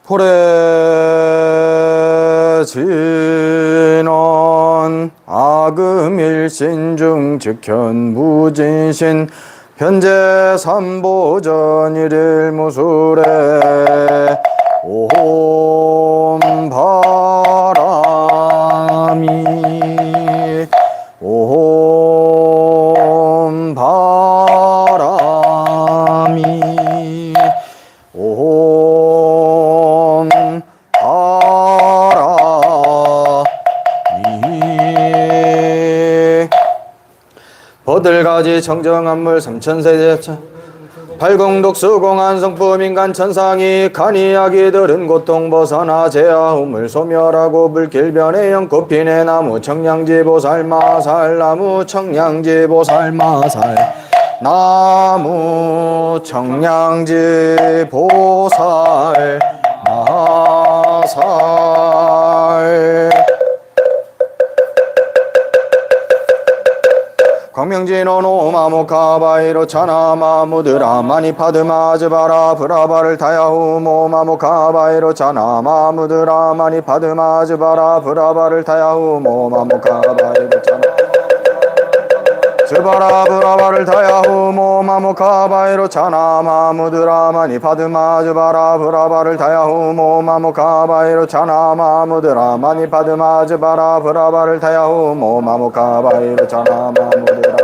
포레진원 아금일신 중직현무진신 현재 삼보전 일일무술에 옴바람이 옴바람이 옴바람이 버들가지 청정한물 삼천세제차 팔공독수공한 성품 인간 천상이 간이야기들은 고통 벗어나 제아움을 소멸하고 불길변의 영꽃피네 나무 청량지 보살마살 나무 청량지 보살마살 나무 청량지 보살 마살 광명진원 오마모카바이로 차나마무드라 마니파드마즈바라 브라바를 타야후 모마모카바이로 차나마무드라 마니파드마즈바라 브라바를 타야후 모마모카바이로 차나 즈바라 브라바를 타야후 모마모카바이로 차나마무드라 마니파드마즈바라 브라바를 타야후 모마모카바이로 차나마무드라 마니파드마즈바라 브라바를 타야후 모마모카바이로 차나마무드라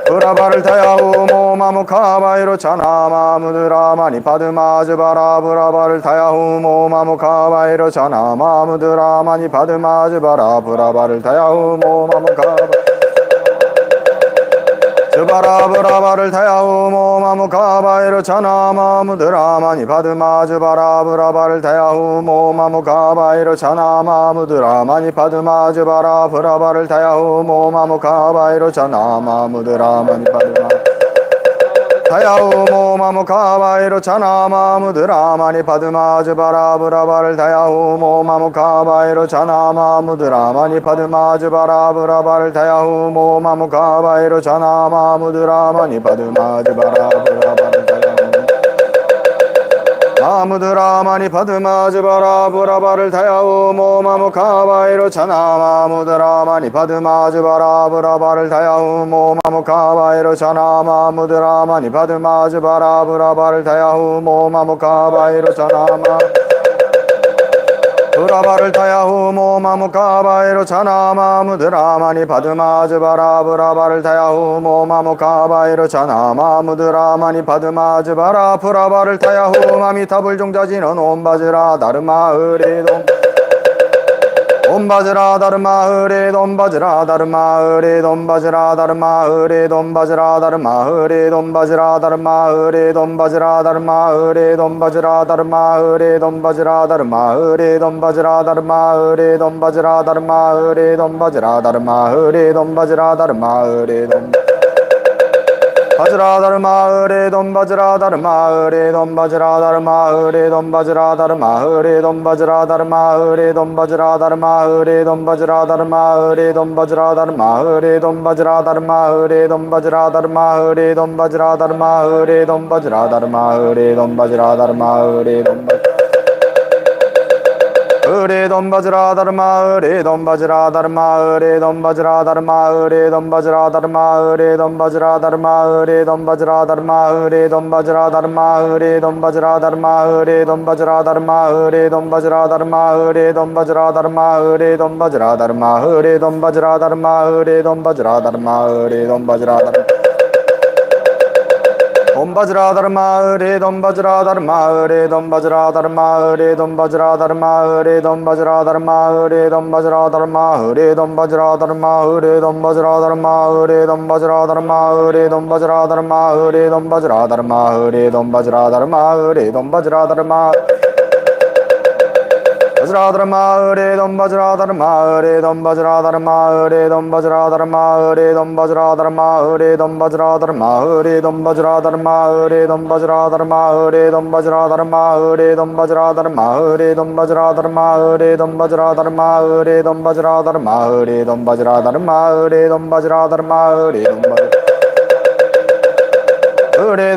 브라바를 타야후 모마모카바이로 차나마무드라 마니파드마즈바라 브라바를 타야후 모마모카바이로 차나마무드라 마니파드마즈바라 브라바를 타야후 모마모카바 즈바라 브라바를 타야후 모마모카바이로 차나마무드라 마니파드마즈바라 브라바를 타야후 모마모카바이로 차나마무드라 마니파드마즈바라 브라바를 타야후 모마모카바이로 차나마무드라 마니파드마 타야후 모마모카바이로 차나마무드라 마니파드마즈바라 브라바를 타야후 모마모카바이로 차나마무드라 마니파드마즈바라 브라바를 타야후 모마모카바이로 차나마무드라 마니파드마즈바라 브라바를 타야후 마무드라 마니파드마즈바라 브라바를 타야후 모마모카바이로 차나마무드라 마니파드마즈바라 브라바를 타야후 모마모카바이로 차나마무드라 마니파드마즈바라 브라바를 타야후 모마모카바이로 차나마 브라바를 타야후 모마모카바이로 차나마무드라 마니파드마즈바라 브라바를 타야후 모마모카바이로 차나마무드라 마니파드마즈바라 브라바를 타야후 마미타불종자진원 옴바즈라 다르마흐리돔 옴바즈라 다르마흐리 돔바즈라 다르마흐리 돔바즈라 다르마흐리 돔바즈라 다르마흐리 돔바즈라 다르마흐리 돔바즈라 다르마흐리 돔바즈라 다르마흐리 돔바즈라 다르마흐리 돔바즈라 다르마흐리 돔바즈라 다르마흐리 돔바즈라 다르마흐리 돔바즈라 다르마흐리 돔 바즈라 다르마흐리 돔바즈라 다르마흐리 돔바즈라 다르마흐리 돔바즈라 다르마흐리 돔바즈라 다르마흐리 돔바즈라 다르마흐리 돔바즈라 다르마흐리 돔바즈라 다르마흐리 돔바즈라 다르마흐리 돔바즈라 다르마흐리 돔바즈라 다르마흐리 돔바즈라 다르마흐리 돔바즈라 다르마흐리 돔바 으리 돔바즈라 다르마 으리 돔바즈라 다르마 으리 돔바즈라 다르마 으리 돔바즈라 다르마 으리 돔바즈라 다르마 으리 돔바즈라 다르마 으리 돔바즈라 다르마 으리 돔바즈라 다르마 으리 돔바즈라 다르마 으리 돔바즈라 다르마 으리 돔바즈라 다르마 으리 돔바즈라 다르마 으리 돔바즈라 다르마 으리 돔바즈라 다르마 으리 돔바즈라 다르마 돔바즈라 다르마 으리 돔바즈라 다르마 으리 돔바즈라 다르마 으리 돔바즈라 다르마 으리 돔바즈라 다르마 으리 dom바즈라 다르마 으리 dom바즈라 다르마 으리 dom바즈라 다르마 으리 dom바즈라 다르마 으리 dom바즈라 다르마 으리 dom바즈라 다르마 으리 dom바즈라 다르마 으리 dom바즈라 다르마 바즈라 다르마 으리 dom바즈라 다르마 으리 dom바즈라 다르마 으리 dom바즈라 다르마 으리 dom바즈라 다르마 으리 dom바즈라 다르마 으리 dom바즈라 다르마 으리 dom바즈라 다르마 으리 dom바즈라 다르마 으리 dom바즈라 다르마 으리 dom바즈라 다르마 으리 dom바즈라 다르마 으리 dom바즈라 다르마 으리 dom바즈라 다르마 으리 dom바즈라 다르마 으리 dom바즈라 으리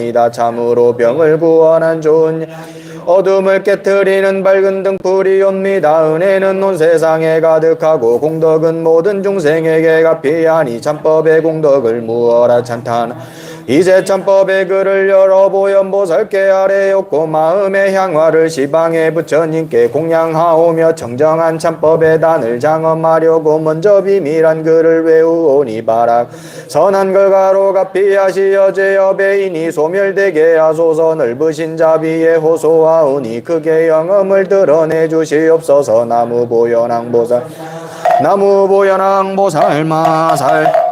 나이다. 참으로 병을 구원한 좋은 어둠을 깨트리는 밝은 등불이 옵니다. 은혜는 온 세상에 가득하고 공덕은 모든 중생에게 갚이하니 참법의 공덕을 무어라 찬탄. 이제 참법의 글을 열어 보현보살께 아뢰었고 마음의 향화를 시방의 부처님께 공양하오며 청정한 참법의 단을 장엄하려고 먼저 비밀한 글을 외우오니 바락 선한 글가로 갚이하시어 제여배이니 소멸되게 하소서. 넓으신 자비에 호소하오니 크게 영음을 드러내 주시옵소서. 나무보현왕보살 나무보현왕보살 마살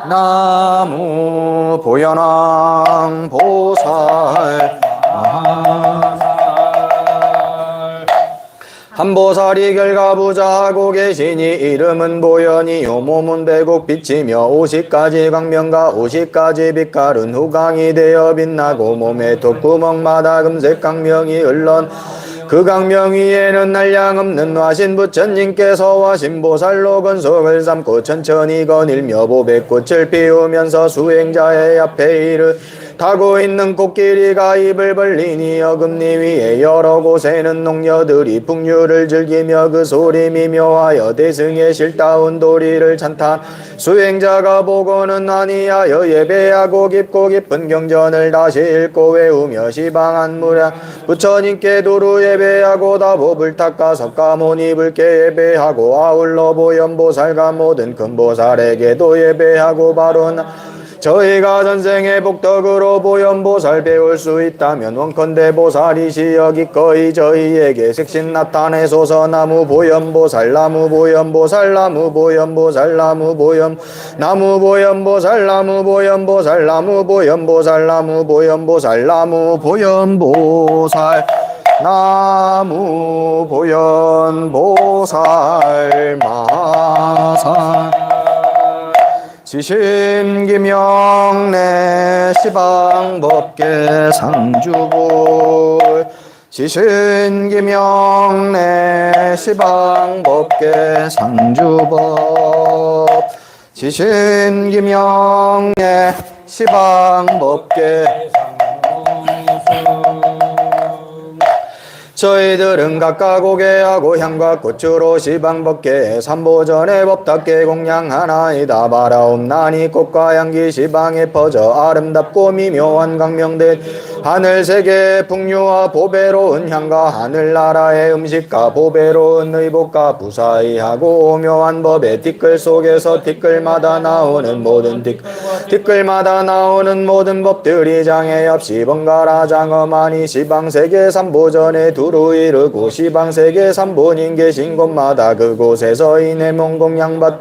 나무보현왕보살 한보살이 결가부자하고 계시니 이름은 보현이요 몸은 백옥 빛이며 50가지 광명과 50가지 빛깔은 후광이 되어 빛나고 몸의 톱구멍마다 금색 광명이 흘러 그 광명 위에는 한량없는 화신 부처님께서 화신보살로 건석을 삼고 천천히 거닐며 보배꽃을 피우면서 수행자의 앞에 이르 타고 있는 코끼리가 입을 벌리니 어금니 위에 여러 곳에는 농녀들이 풍류를 즐기며 그 소림이 묘하여 대승의 실다운 도리를 찬탄. 수행자가 보고는 아니하여 예배하고 깊고 깊은 경전을 다시 읽고 외우며 시방한 무량 부처님께 두루 예배하고 다법을 닦아 석가모니불께 예배하고 아울러 보현보살과 모든 큰보살에게도 예배하고 바로 저희가 전생의 복덕으로 보현보살 배울 수 있다면 원컨대 보살이시여 기꺼이 저희에게 색신 나타내소서. 나무보현보살 나무보현보살 나무보현보살 나무보현 나무보현보살 나무보현보살 나무보현보살 나무보현보살 나무보현보살 나무보현보살 마살 지신기명내 시방법계 상주불 지신기명내 시방법계 상주법 지신기명내 시방법계 저희들은 각각 오게하고 향과 꽃으로 시방법계에 삼보전의 법답게 공양하나이다. 바라옵나니 꽃과 향기 시방에 퍼져 아름답고 미묘한 광명된 하늘세계의 풍류와 보배로운 향과 하늘나라의 음식과 보배로운 의복과 부사이하고 오묘한 법의 티끌 속에서 티끌마다 나오는 모든 티끌마다 나오는 모든 법들이 장애 없이 번갈아 장엄하니 시방세계 삼보전에 두루 이르고 시방세계 삼보님 계신 곳마다 그곳에서 이내 몸공양받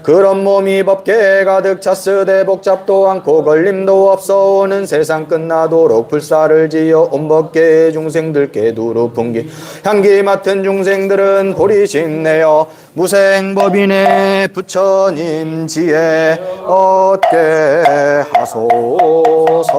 그런 몸이 법계에 가득 찼으되 복잡도 않고 걸림도 없어 오는 세상 끝나도록 불사를 지어 온 법계의 중생들께 두루 풍기 향기 맡은 중생들은 보리신내어 무생법인의 부처님 지혜 얻게 하소서.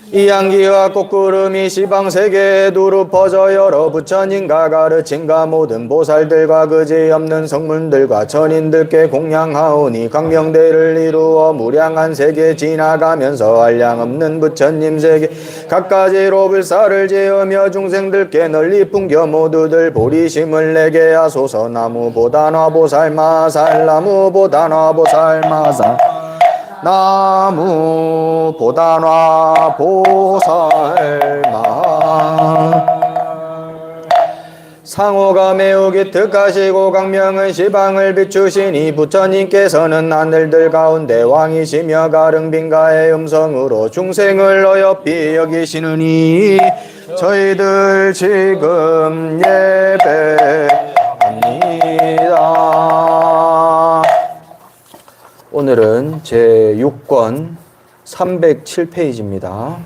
이 향기와 꽃구름이 시방세계에 두루 퍼져 여러 부처님과 가르침과 모든 보살들과 그지없는 성문들과 천인들께 공양하오니 광명대를 이루어 무량한 세계 지나가면서 한량없는 부처님 세계 갖가지로 불사를 지으며 중생들께 널리 풍겨 모두들 보리심을 내게 하소서. 나무보단화보살 마살 나무보단화보살 마살 나무보단화보살 마 상호가 매우 기특하시고 광명은 시방을 비추시니 부처님께서는 하늘들 가운데 왕이시며 가릉빈가의 음성으로 중생을 어여삐 여기시느니 저희들 지금 예배합니다. 오늘은 제6권 307페이지입니다.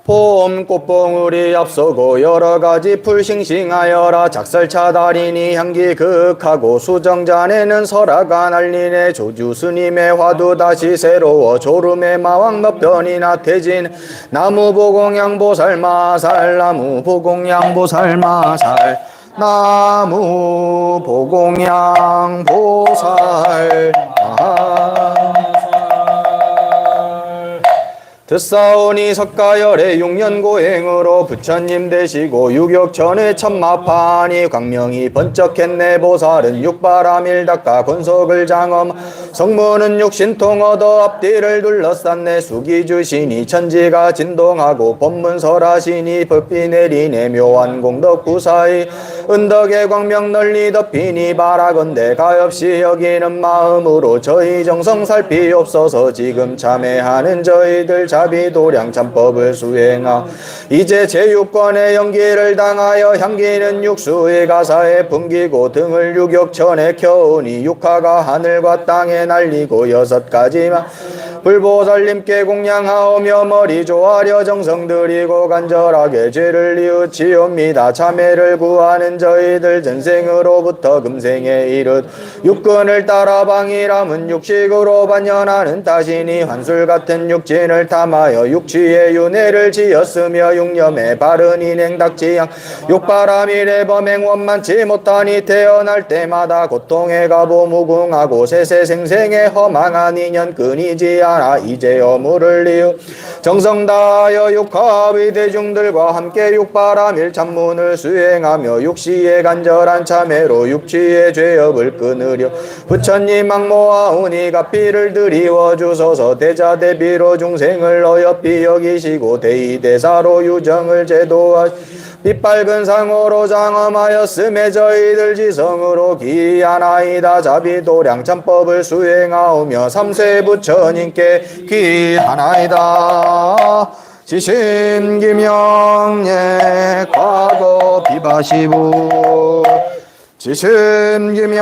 봄 꽃봉우리 앞서고 여러가지 풀 싱싱하여라. 작설차 달이니 향기 극하고 수정잔에는 설화가 날리네. 조주스님의 화두 다시 새로워 졸음의 마왕 몇 변이나 태진. 나무보공양보살 마살 나무보공양보살 마살 나무 보공양 보살 듣사오니 석가열의 6년 고행으로 부처님 되시고 유격천의 천마파니 광명이 번쩍했네. 보살은 육바람일 닦아 권속을 장엄 성문은 육신통 얻어 앞뒤를 둘러쌌네. 숙이 주시니 천지가 진동하고 법문설하시니 법비 내리네. 묘한 공덕 구사의 은덕의 광명 널리 덮이니 바라건대 가엾이 여기는 마음으로 저희 정성 살피옵소서. 지금 참회하는 저희들 자비도량 참법을 수행하 이제 제6권의 연기를 당하여 향기는 육수의 가사에 풍기고 등을 유격천에 켜오니 육하가 하늘과 땅에 날리고 6가지만 불보살님께 공양하오며 머리 조아려 정성 들이고 간절하게 죄를 뉘우치옵니다. 참회를 구하는 저희들 전생으로부터 금생에 이르 육근을 따라 방이람은 육식으로 반연하는 따시니 환술같은 육진을 탐하여 육취의 윤회를 지었으며 육념에 바른 인행 닥지양 육바람일의 범행 원만치 못하니 태어날 때마다 고통에 가보 무궁하고 세세생생에 허망한 인연 끊이지 않아 이제 어물을 이어 정성 다하여 육합의 대중들과 함께 육바람일 참문을 수행하며 육시의 간절한 참회로 육취의 죄업을 끊으려 부처님 망모하오니 가피를 드리워 주소서. 대자대비로 중생을 어여삐 여기시고 대의대사로 유정을 제도하시고 빛밝은 상호로 장엄하였음에 저희들 지성으로 기하나이다. 자비도량 참법을 수행하오며 삼세 부처님께 기하나이다. 지심기명예 과거 비바시부 지심기명예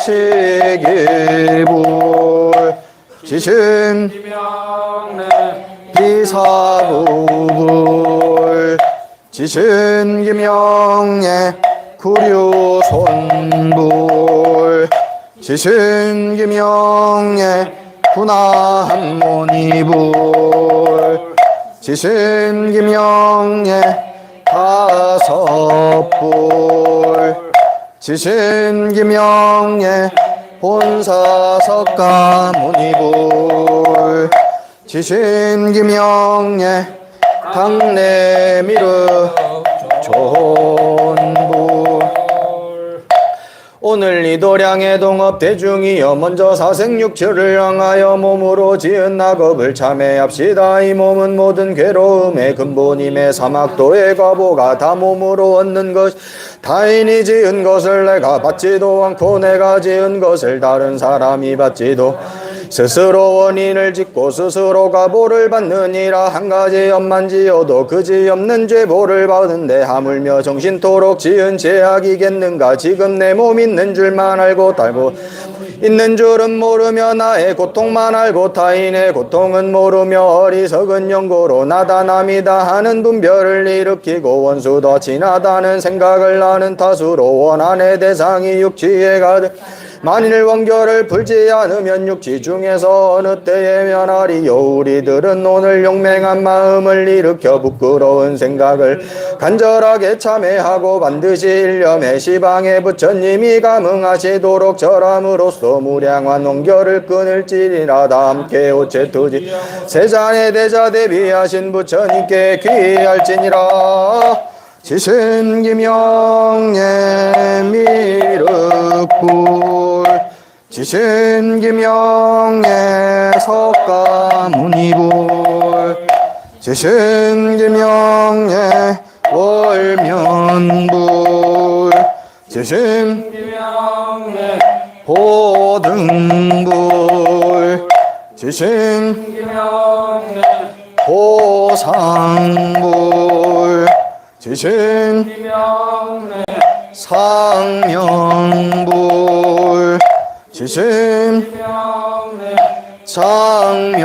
시기불 지심 비사부불 지심기명예 구류손불 지심기명예 군함모니불 지심기명예 다섯불 지심기명예 본사석가모니불 지심기명예 강내미르 존불 오늘 이 도량의 동업 대중이여 먼저 사생육체를 향하여 몸으로 지은 낙업을 참회합시다. 이 몸은 모든 괴로움의 근본임의 사막도의 과보가 다 몸으로 얻는 것 타인이 지은 것을 내가 받지도 않고 내가 지은 것을 다른 사람이 받지도 스스로 원인을 짓고 스스로 과보를 받느니라. 한 가지 업만 지어도 그지 없는 죄보를 받은데 하물며 정신토록 지은 죄악이겠는가. 지금 내 몸 있는 줄만 알고 달고 있는 줄은 모르며 나의 고통만 알고 타인의 고통은 모르며 어리석은 연고로 나다 남이다 하는 분별을 일으키고 원수도 친하다는 생각을 하는 탓으로 원한의 대상이 육지에 가득 만일 원결을 풀지 않으면 육지 중에서 어느 때에 면하리요. 우리들은 오늘 용맹한 마음을 일으켜 부끄러운 생각을 간절하게 참회하고 반드시 일념에 시방의 부처님이 감응하시도록 절함으로써 무량한 원결을 끊을지니라. 다 함께 오체투지 세잔의 대자 대비하신 부처님께 귀할지니라. 지심기명예 미륵불 지심기명예 석가모니불 지심기명예 월면불 지심기명예 보등불 지심기명예 보상불 지심 상명불 지심 장명불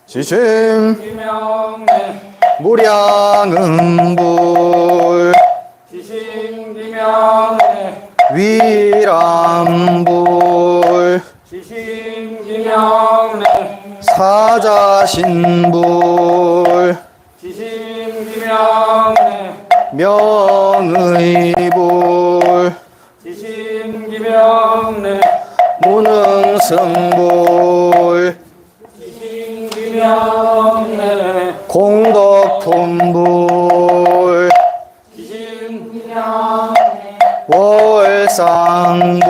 지심 무량응불 지심 위람불 지심 사자신불 지심기명예 명의불 지심기명래 무능승불 지심기명래 공덕품불 지심기명래 월상불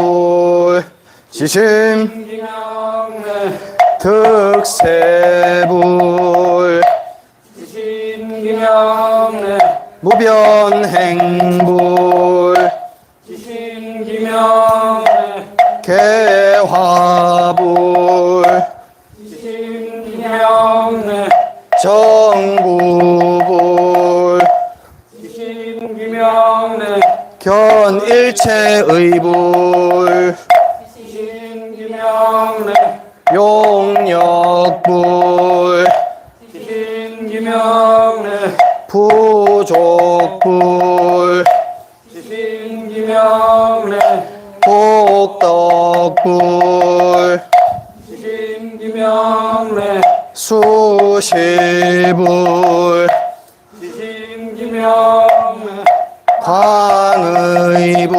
지심 기명래 득세불 지심기명래 무변행불 지심기명래 개화불 지심기명래 정구불 지심기명래 견일체의불 지심기명래 용역불 지심기명래 부족불 지심기명래 복덕불 지심기명래 수실불 지심기명래 관의불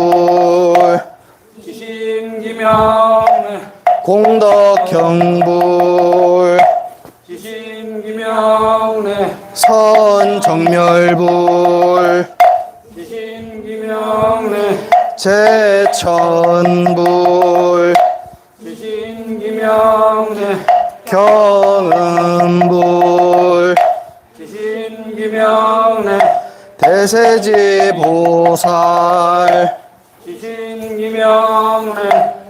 지심기명래 공덕경불 지심기명래 선정멸불 지심기명래 제천불 지심기명래 경음불 지심기명래 대세지보살 지심기명래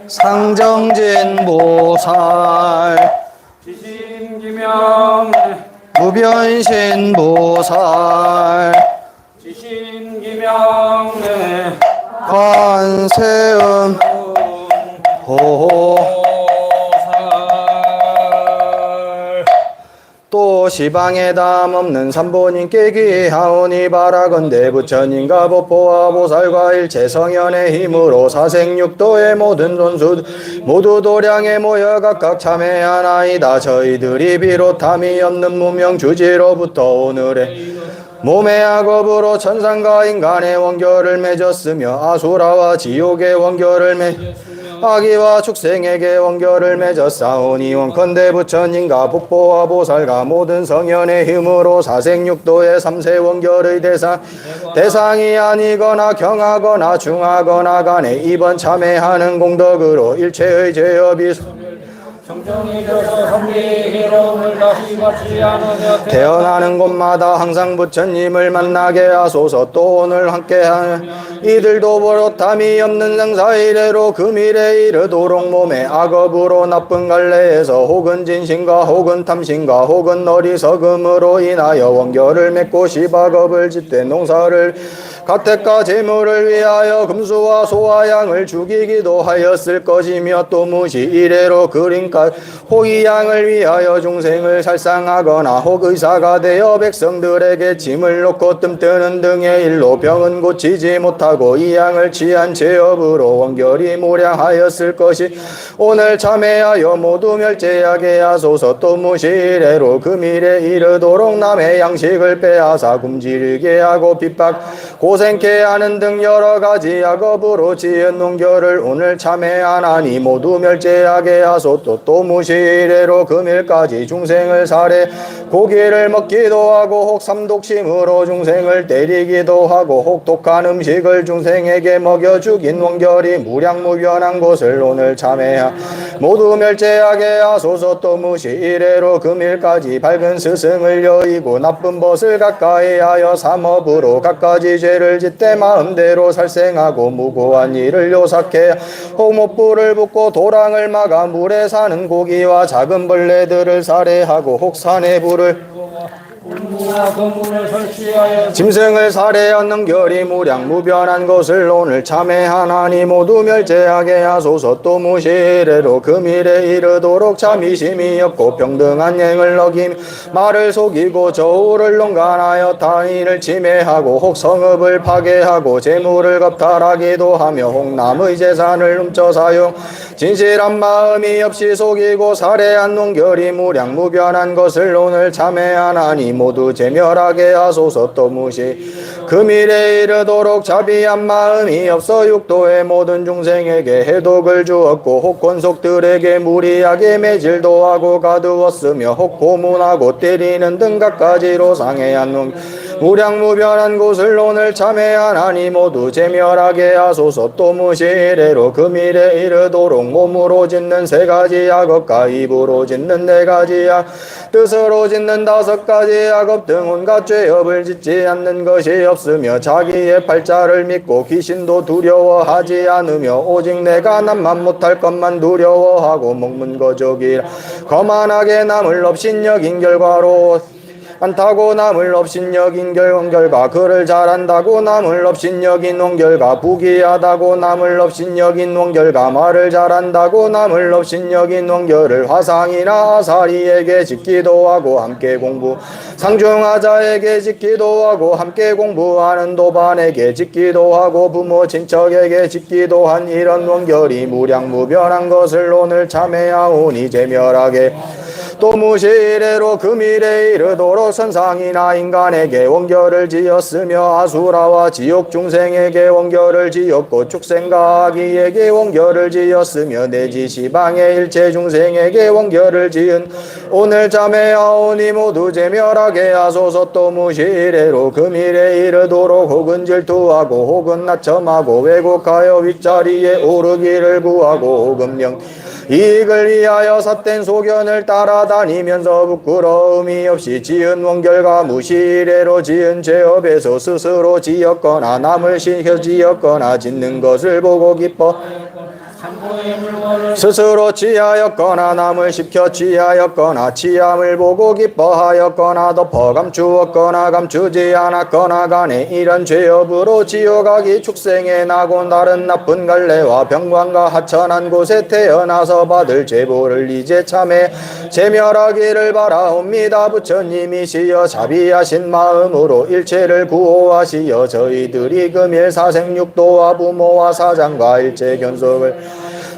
상정진보살 지심기명래 무변신보살 지심기명래 관세음 호호 또 시방에 담 없는 삼보님께 귀하오니 바라건대 부처님과 법보와 보살과 일체 성현의 힘으로 사생육도의 모든 존수 모두 도량에 모여 각각 참회하나이다. 저희들이 비롯함이 없는 무명주지로부터 오늘의 몸의 악업으로 천상과 인간의 원결을 맺었으며 아수라와 지옥의 원결을 아기와 축생에게 원결을 맺었사오니 원컨대 부처님과 법보와 보살과 모든 성현의 힘으로 사생육도의 삼세 원결의 대상이 아니거나 경하거나 중하거나 간에 이번 참회하는 공덕으로 일체의 죄업이 정정이 되어서 성리의 괴로움을 다시 받지 않으며 태어나는 곳마다 항상 부처님을 만나게 하소서. 또 오늘 함께하는 이들도 버릇함이 없는 생사이래로 그 미래에 이르도록 몸의 악업으로 나쁜 갈래에서 혹은 진심과 혹은 탐심과 혹은 어리석음으로 인하여 원결을 맺고 시박업을 짓되 농사를 가택과 재물을 위하여 금수와 소와 양을 죽이기도 하였을 것이며 또 무시 이래로 그림과 혹이 양을 위하여 중생을 살상하거나 혹 의사가 되어 백성들에게 짐을 놓고 뜸뜨는 등의 일로 병은 고치지 못하고 이 양을 취한 죄업으로 원결이 무량하였을 것이 오늘 참회하여 모두 멸제하게 하소서. 또 무시 이래로 그 미래 이르도록 남의 양식을 빼앗아 굶주리게 하고 핍박 고생케 하는 등 여러 가지 악업으로 지은 농결을 오늘 참회하나니 모두 멸제하게 하소서. 또 무시이래로 금일까지 중생을 살해 고기를 먹기도 하고 혹 삼독심으로 중생을 때리기도 하고 혹 독한 음식을 중생에게 먹여 죽인 원결이 무량무변한 것을 오늘 참회하 모두 멸제하게 하소서. 또 무시이래로 금일까지 밝은 스승을 여의고 나쁜 벗을 가까이 하여 삼업으로 갖가지 죄를 짓되 마음대로 살생하고 무고한 일을 요삭해 혹못불을 붓고 도랑을 막아 물에 사는 고기와 작은 벌레들을 살해하고 혹산의 불을 짐승을 살해하는 결이 무량무변한 것을 오늘 참회하나니 모두 멸제하게 하소서. 또 무시이래로 금일에 이르도록 참이심이 없고 평등한 행을 어김 말을 속이고 저울을 농간하여 타인을 침해하고 혹 성읍을 파괴하고 재물을 겁탈하기도 하며 혹 남의 재산을 훔쳐 사용 진실한 마음이 없이 속이고 살해한 농결이 무량무변한 것을 오늘 참회하나니 모두 제멸하게 하소서. 또 무시 그 미래에 이르도록 자비한 마음이 없어 육도의 모든 중생에게 해독을 주었고 혹 권속들에게 무리하게 매질도 하고 가두었으며 혹 고문하고 때리는 등 갖가지로 상해한 무량무변한 곳을 오늘 참회하나니 모두 제멸하게 하소서. 또 무시이래로 그 미래 이르도록 몸으로 짓는 3가지 악업과 입으로 짓는 4가지 악, 뜻으로 짓는 5가지 악업 등 온갖 죄업을 짓지 않는 것이 없으며 자기의 팔자를 믿고 귀신도 두려워하지 않으며 오직 내가 남만 못할 것만 두려워하고 목문거족이라 거만하게 남을 없인 여긴 결과로 안타고 남을 없인 여긴 결과 그를 잘한다고 남을 없인 여긴 원결과 부귀하다고 남을 없인 여긴 원결과 말을 잘한다고 남을 없인 여긴 원결을 화상이나 아사리에게 짓기도 하고 함께 공부 상중하자에게 짓기도 하고 함께 공부하는 도반에게 짓기도 하고 부모 친척에게 짓기도 한 이런 원결이 무량무변한 것을 오늘 참회하오니 제멸하게 또 무시이래로 그 미래에 이르도록 선상이나 인간에게 원결을 지었으며 아수라와 지옥 중생에게 원결을 지었고 축생과 아기에게 원결을 지었으며 내지 시방의 일체 중생에게 원결을 지은 오늘 참회하오니 모두 제멸하게 하소서. 또 무시이래로 그 미래에 이르도록 혹은 질투하고 혹은 낮점하고 왜곡하여 윗자리에 오르기를 구하고 혹은 이익을 위하여 삿된 소견을 따라다니면서 부끄러움이 없이 지은 원결과 무시이래로 지은 죄업에서 스스로 지었거나 남을 시켜 지었거나 짓는 것을 보고 기뻐 스스로 취하였거나 남을 시켜 취하였거나 취함을 보고 기뻐하였거나 덮어 감추었거나 감추지 않았거나 간에 이런 죄업으로 지옥하기 축생에 나고 다른 나쁜 갈래와 병관과 하천한 곳에 태어나서 받을 죄보를 이제 참에 제멸하기를 바라옵니다. 부처님이시여 자비하신 마음으로 일체를 구호하시어 저희들이 금일 사생육도와 부모와 사장과 일체 견속을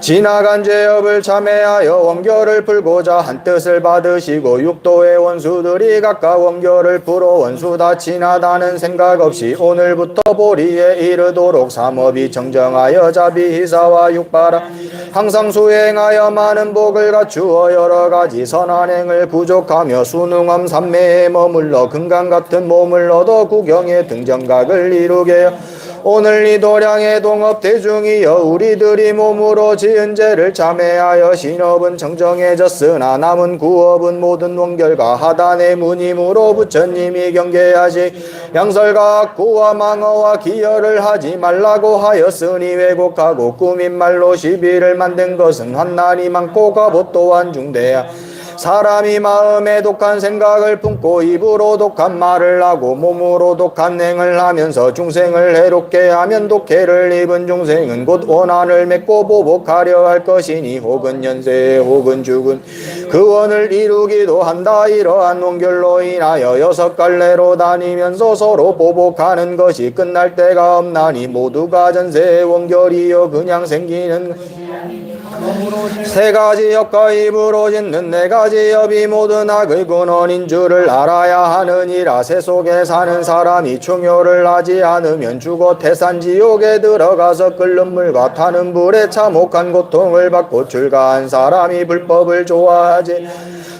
지나간 죄업을 참회하여 원결을 풀고자 한 뜻을 받으시고 육도의 원수들이 각각 원결을 풀어 원수 다 지나다는 생각 없이 오늘부터 보리에 이르도록 삼업이 정정하여 자비희사와 육바라 항상 수행하여 많은 복을 갖추어 여러가지 선한 행을 부족하며 순응함 삼매에 머물러 금강같은 몸을 얻어 구경의 등정각을 이루게 오늘 이 도량의 동업 대중이여 우리들이 몸으로 지은 죄를 참회하여 신업은 정정해졌으나 남은 구업은 모든 원결과 하단의 무님으로 부처님이 경계하시 양설과 악구와 망어와 기여를 하지 말라고 하였으니 왜곡하고 꾸민 말로 시비를 만든 것은 한날이 많고 갑옷 또한 중대야 사람이 마음에 독한 생각을 품고 입으로 독한 말을 하고 몸으로 독한 행을 하면서 중생을 해롭게 하면 독해를 입은 중생은 곧 원한을 맺고 보복하려 할 것이니 혹은 연세 혹은 죽은 그 원을 이루기도 한다. 이러한 원결로 인하여 6갈래로 다니면서 서로 보복하는 것이 끝날 때가 없나니 모두가 전세의 원결이여 그냥 생기는 3가지 업과 입으로 짓는 4가지 업이 모든 악의 근원인 줄을 알아야 하느니라. 새 속에 사는 사람이 충효를 하지 않으면 죽어 태산지옥에 들어가서 끓는 물과 타는 불에 참혹한 고통을 받고 출가한 사람이 불법을 좋아하지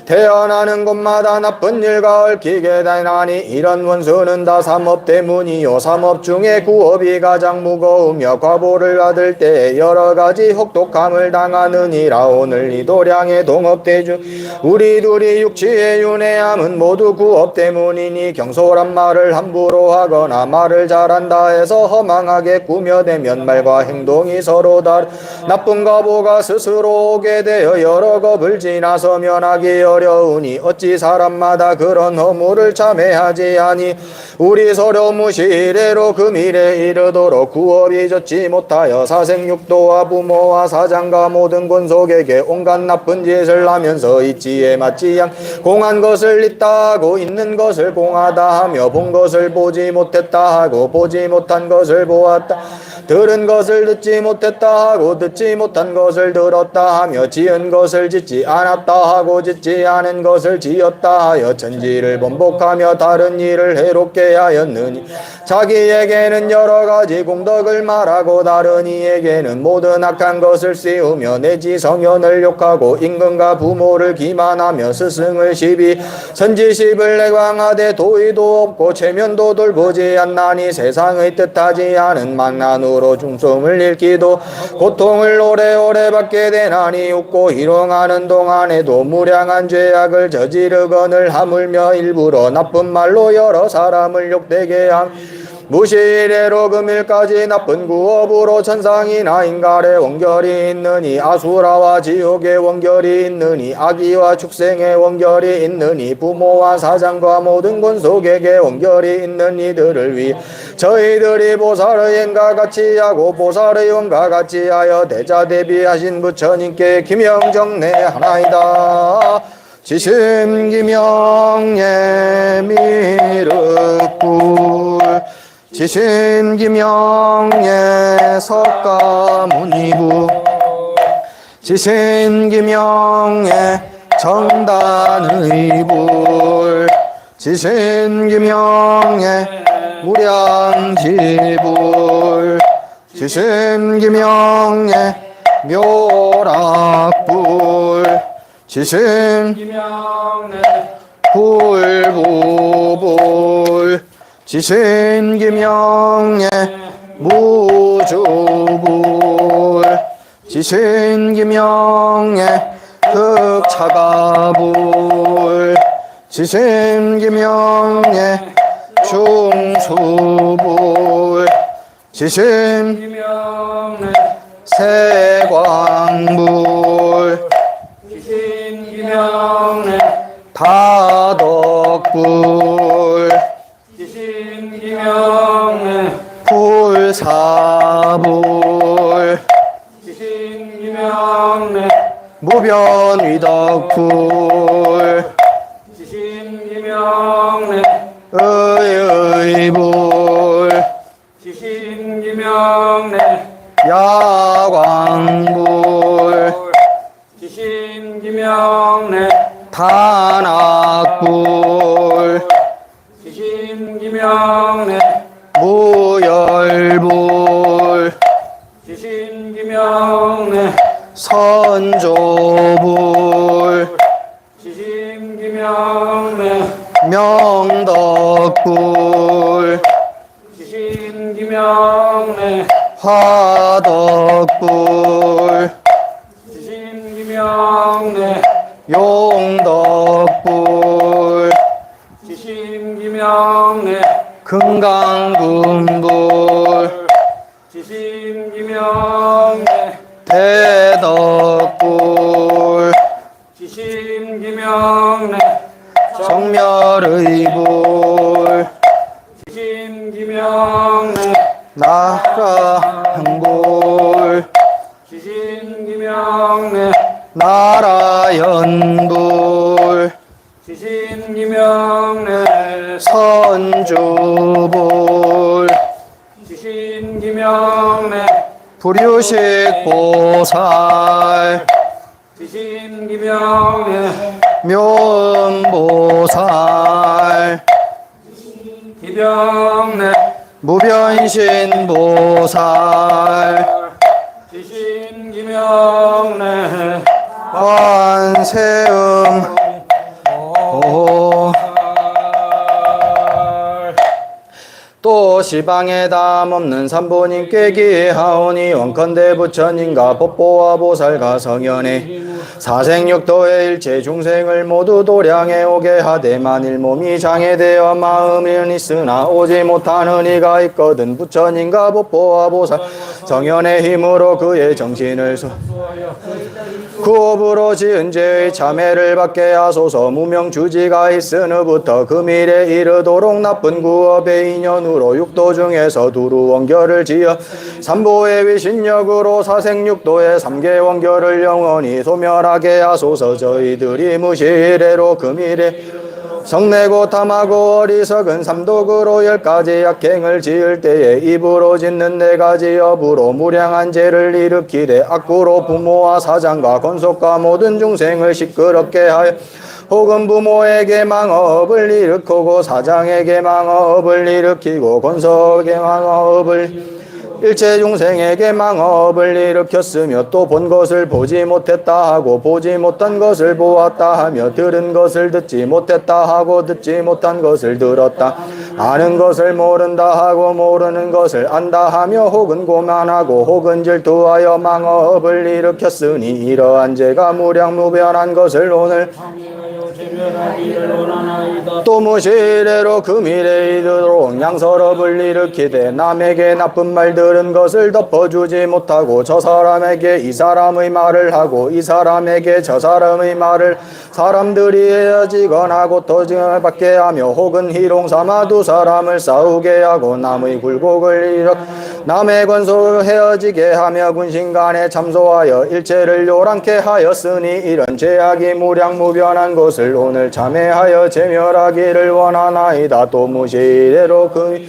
태어나는 곳마다 나쁜 일과 얽히게 되나니 이런 원수는 다 삼업 때문이요 삼업 중에 구업이 가장 무거우며 과보를 받을 때 여러가지 혹독함을 당하느니라. 오늘 이 도량의 동업대중 우리들이 육치의 윤회함은 모두 구업 때문이니 경솔한 말을 함부로 하거나 말을 잘한다 해서 허망하게 꾸며대면 말과 행동이 서로 다른 나쁜 과보가 스스로 오게 되어 여러 겁을 지나서 면하기 어려우니 어찌 사람마다 그런 허물을 참회하지 아니. 우리 서로 무시이래로 그 미래 이르도록 구업이 젖지 못하여 사생육도와 부모와 사장과 모든 권속에게 온갖 나쁜 짓을 하면서 있지에 맞지 않 공한 것을 있다 하고 있는 것을 공하다 하며 본 것을 보지 못했다 하고 보지 못한 것을 보았다 들은 것을 듣지 못했다 하고 듣지 못한 것을 들었다 하며 지은 것을 짓지 않았다 하고 짓지 않은 것을 지었다 하여 천지를 번복하며 다른 일을 해롭게 하였느니 자기에게는 여러 가지 공덕을 말하고 다른 이에게는 모든 악한 것을 씌우며 내지 성현을 욕하고 임금과 부모를 기만하며 스승을 시비 선지십을 내광하되 도의도 없고 체면도 돌보지 않나니 세상의 뜻하지 않은 망난으로 중송을 읽기도 고통을 오래오래 받게 되나니 웃고 희롱하는 동안에도 무량한 죄악을 저지르거늘 하물며 일부러 나쁜 말로 여러 사람을 욕되게 함 무시일에로 금일까지 나쁜 구업으로 천상이나 인간의 원결이 있느니 아수라와 지옥의 원결이 있느니 악의와 축생의 원결이 있느니 부모와 사장과 모든 권속에게 원결이 있는 이들을 위해 저희들이 보살의 행과 같이 하고 보살의 원과 같이 하여 대자대비하신 부처님께 김영정례하나이다. 지심기명예 미륵불 지신기명예 석가모니부 지신기명예 정단의불 지신기명예 무량지불 지신기명예 묘락불 지신기명예 불부불 지신기명예 무주불 지신기명예 흑차가불 지신기명예 중수불 지신기명예 세광불 지신기명예 다덕불 지신기명예 불사불 지신기명예 무변위덕불 지신기명예 의의불 지신기명예 야광불 지신기명예 단악불 지신기명예 무열불 지신기명예 선조불 지신기명예 명덕불 지신기명예 화덕불 지신기명예 용덕불 지신기명예 금강군불 지신기명예 대덕불 지신기명예 정멸의불 지신기명예 나라항불 지신기명예 나라연불 지신기명예 선주불 지신기명예 불유식보살 지신기명예 묘음보살 기병래 무변신보살 지신기명래 관세음 또 시방에 담없는 삼보님께 기하오니 원컨대 부처님과 법보와 보살과 성현에 사생육도의 일체 중생을 모두 도량해 오게 하되 만일 몸이 장애되어 마음은 있으나 오지 못하는 이가 있거든 부처님과 법보와 보살 성현의 힘으로 그의 정신을 구업으로 지은 죄의 참회를 받게 하소서. 무명주지가 있으므부터 금일에 이르도록 나쁜 구업의 인연으로 육도 중에서 두루 원결을 지어 삼보의 위신력으로 사생육도의 삼계 원결을 영원히 소멸하게 하소서. 저희들이 무시일에로 금일에 성내고 탐하고 어리석은 삼독으로 10가지 악행을 지을 때에 입으로 짓는 4가지 업으로 무량한 죄를 일으키되 악구로 부모와 사장과 권속과 모든 중생을 시끄럽게 하여 혹은 부모에게 망업을 일으키고 사장에게 망업을 일으키고 권속에게 망업을 일체 중생에게 망업을 일으켰으며 또 본 것을 보지 못했다 하고 보지 못한 것을 보았다 하며 들은 것을 듣지 못했다 하고 듣지 못한 것을 들었다 아는 것을 모른다 하고 모르는 것을 안다 하며 혹은 고만하고 혹은 질투하여 망업을 일으켰으니 이러한 죄가 무량무변한 것을 오늘 또 무시래로 그 미래에 이르도록 양설업을 일으키되 남에게 나쁜 말 들은 것을 덮어주지 못하고 저 사람에게 이 사람의 말을 하고 이 사람에게 저 사람의 말을 사람들이 헤어지거나 고통을 받게 하며 혹은 희롱삼아 두 사람을 싸우게 하고 남의 굴곡을 일으켜 남의 권속을 헤어지게 하며 군신간에 참소하여 일체를 요란케 하였으니 이런 죄악이 무량무변한 것을 오늘 참회하여 제멸하기를 원하나이다. 또 무시대로 그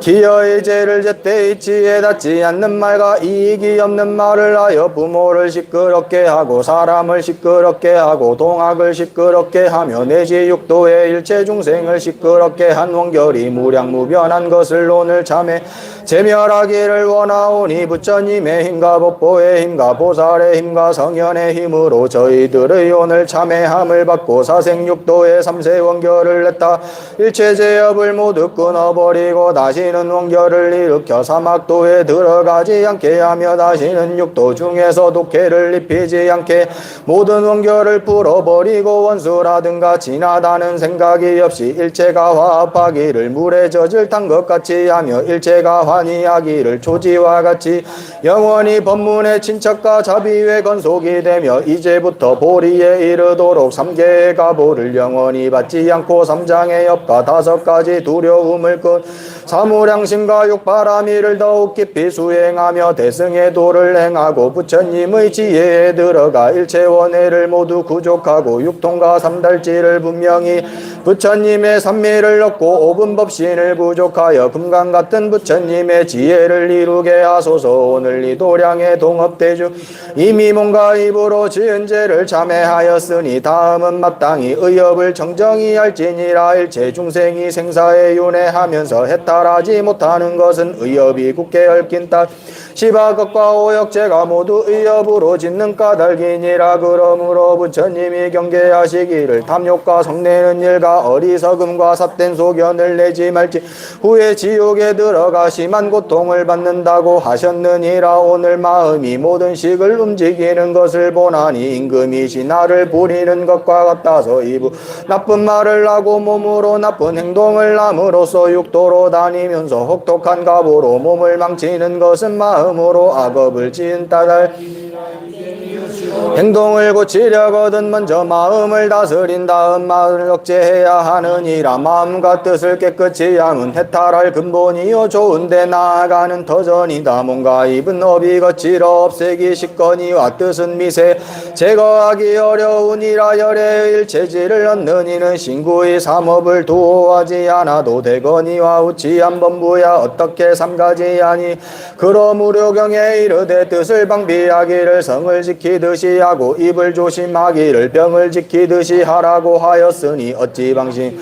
기여의 죄를 제때 잊지에 닿지 않는 말과 이익이 없는 말을 하여 부모를 시끄럽게 하고 사람을 시끄럽게 하고 동학을 시끄럽게 하며 내지 육도의 일체 중생을 시끄럽게 한 원결이 무량무변한 것을 오늘 참회 제멸하기를 원하오니 부처님의 힘과 법보의 힘과 보살의 힘과 성현의 힘으로 저희들의 오늘 참회함을 받고 사생육도의 3세 원결을 냈다. 일체 죄업을 모두 끊어버리고 다시는 원결을 일으켜 사막도에 들어가지 않게 하며 다시는 육도 중에서 독해를 입히지 않게 모든 원결을 풀어버리고 원수라든가 진하다는 생각이 없이 일체가 화합하기를 물에 젖을 탄 것 같이 하며 일체가 환희하기를 조지와 같이 영원히 법문의 친척과 자비의 건속이 되며 이제부터 보리에 이르도록 3개의 가보를 영원히 받지 않고 3장의 업과 5가지 두려움을 끈 사무량심과 육바라미를 더욱 깊이 수행하며 대승의 도를 행하고 부처님의 지혜에 들어가 일체 원해를 모두 구족하고 육통과 삼달지를 분명히 부처님의 산미를 얻고 오분법신을 구족하여 금강 같은 부처님의 지혜를 이루게 하소서. 오늘 이 도량의 동업대주 이미 몸과 입으로 지은 죄를 참회하였으니 다음은 마땅히 의업을 정정히 할지니라. 일체 중생이 생사에 윤회하면서 해탈하지 못하는 것은 의업이 굳게 얽힌 딸 시바것과 오역죄가 모두 의업으로 짓는 까닭이니라. 그러므로 부처님이 경계하시기를 탐욕과 성내는 일과 어리석음과 삿된 소견을 내지 말지 후에 지옥에 들어가 심한 고통을 받는다고 하셨느니라. 오늘 마음이 모든 식을 움직이는 것을 보나니 임금이시 나를 부리는 것과 같아서 이부 나쁜 말을 하고 몸으로 나쁜 행동을 함으로써 육도로 다니면서 혹독한 가보로 몸을 망치는 것은 마음으로 악업을 지은 따달 행동을 고치려거든 먼저 마음을 다스린 다음 마음을 억제해야 하느니라. 마음과 뜻을 깨끗이 함은 해탈할 근본이요 좋은데 나아가는 터전이다. 몸과 입은 업이 거칠어 없애기 쉽거니와 뜻은 미세 제거하기 어려우니라. 열의 일체지를 얻는 이는 신구의 삼업을 두어하지 않아도 되거니와 우치한 범부야 어떻게 3가지 하니 그러므로 경에 이르되 뜻을 방비하기를 성을 지키듯이 하고 입을 조심하기를 병을 지키듯이 하라고 하였으니 어찌 방심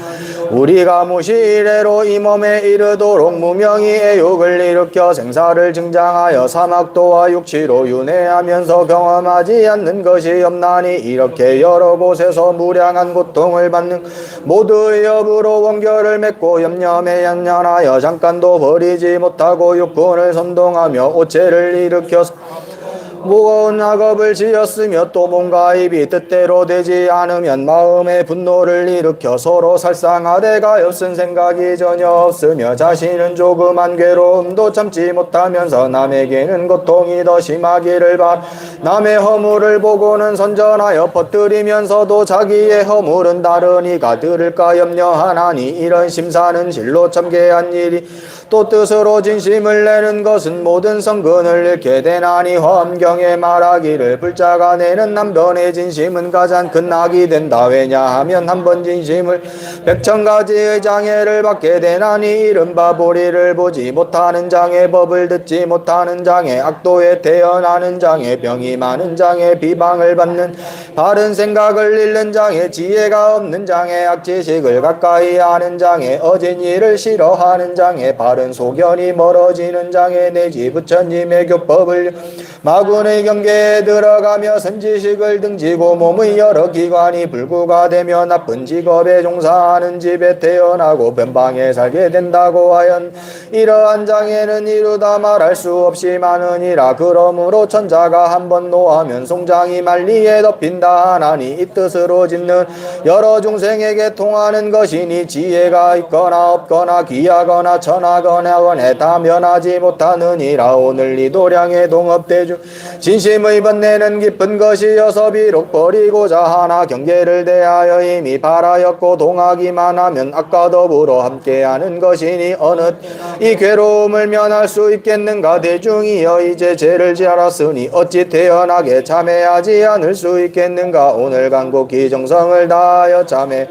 우리가 무시이래로 이 몸에 이르도록 무명히 애욕을 일으켜 생사를 증장하여 사막도와 육치로 윤회하면서 경험하지 않는 것이 없나니 이렇게 여러 곳에서 무량한 고통을 받는 모두의 업으로 원결을 맺고 염려에 연연하여 잠깐도 버리지 못하고 육군을 선동하며 오체를 일으켜 무거운 악업을 지었으며 또 몸과 입이 뜻대로 되지 않으면 마음의 분노를 일으켜 서로 살상하되 가엾은 생각이 전혀 없으며 자신은 조그만 괴로움도 참지 못하면서 남에게는 고통이 더 심하기를 남의 허물을 보고는 선전하여 퍼뜨리면서도 자기의 허물은 다른 이가 들을까 염려하나니 이런 심사는 실로 참계한 일이 또 뜻으로 진심을 내는 것은 모든 성근을 잃게 되나니 화엄경에 말하기를 불자가 내는 한 번의 진심은 가장 큰 악이 된다. 왜냐하면 한 번 진심을 백천가지의 장애를 받게 되나니 이른바 보리를 보지 못하는 장애, 법을 듣지 못하는 장애, 악도에 태어나는 장애, 병이 많은 장애, 비방을 받는 바른 생각을 잃는 장애, 지혜가 없는 장애, 악지식을 가까이 하는 장애, 어진 일을 싫어하는 장애, 바른 소견이 멀어지는 장애, 내지 부처님의 교법을 마군의 경계에 들어가며 선지식을 등지고 몸의 여러 기관이 불구가 되며 나쁜 직업에 종사하는 집에 태어나고 변방에 살게 된다고 하연 이러한 장애는 이루다 말할 수 없이 많으니라. 그러므로 천자가 한번 노하면 송장이 만리에 덮인다 하나니 이 뜻으로 짓는 여러 중생에게 통하는 것이니 지혜가 있거나 없거나 귀하거나 천하거나 원해 다 면하지 못하느니라. 오늘 이 도량의 동업대중 진심의 번뇌는 깊은 것이어서 비록 버리고자 하나 경계를 대하여 이미 바라였고 동하기만 하면 악과 더불어 함께하는 것이니 어느 이 괴로움을 면할 수 있겠는가. 대중이여 이제 죄를 지알았으니 어찌 태어나게 참회하지 않을 수 있겠는가. 오늘 간곡히 정성을 다하여 참회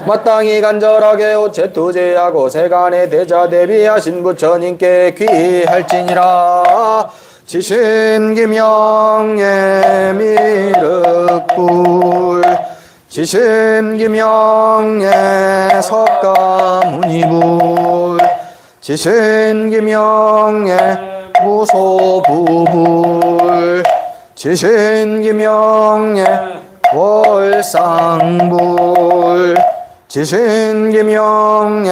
마땅히 간절하게 오체투제하고 세간의 대자 대비하신 부처님께 귀할지니라. 지신기명예 미륵불 지신기명예 석가무니불 지신기명예 무소부불 지신기명예 월상불 지신기명예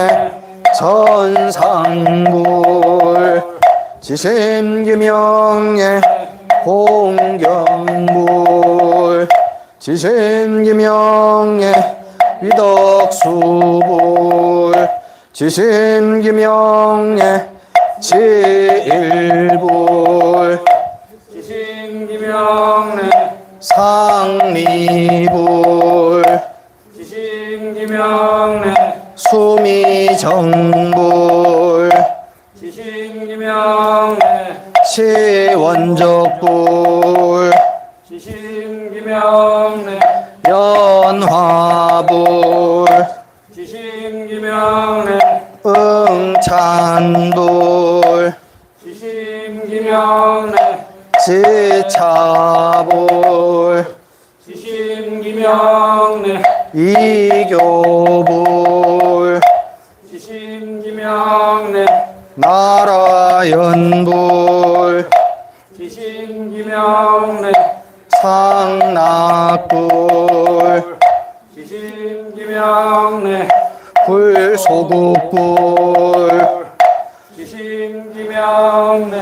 천상불 지신기명예 공경불 지신기명예 위덕수불 지신기명예 지일불 지신기명래 상리불 지신기명래 수미정불 지신기명래 시원적불 지신기명래 연화불 지신기명래 응찬불 지신기명래 지차불 지신기명래 이교불 지신기명래 나라연불 지신기명래 상락불 지신기명래 불소국불 지신기명래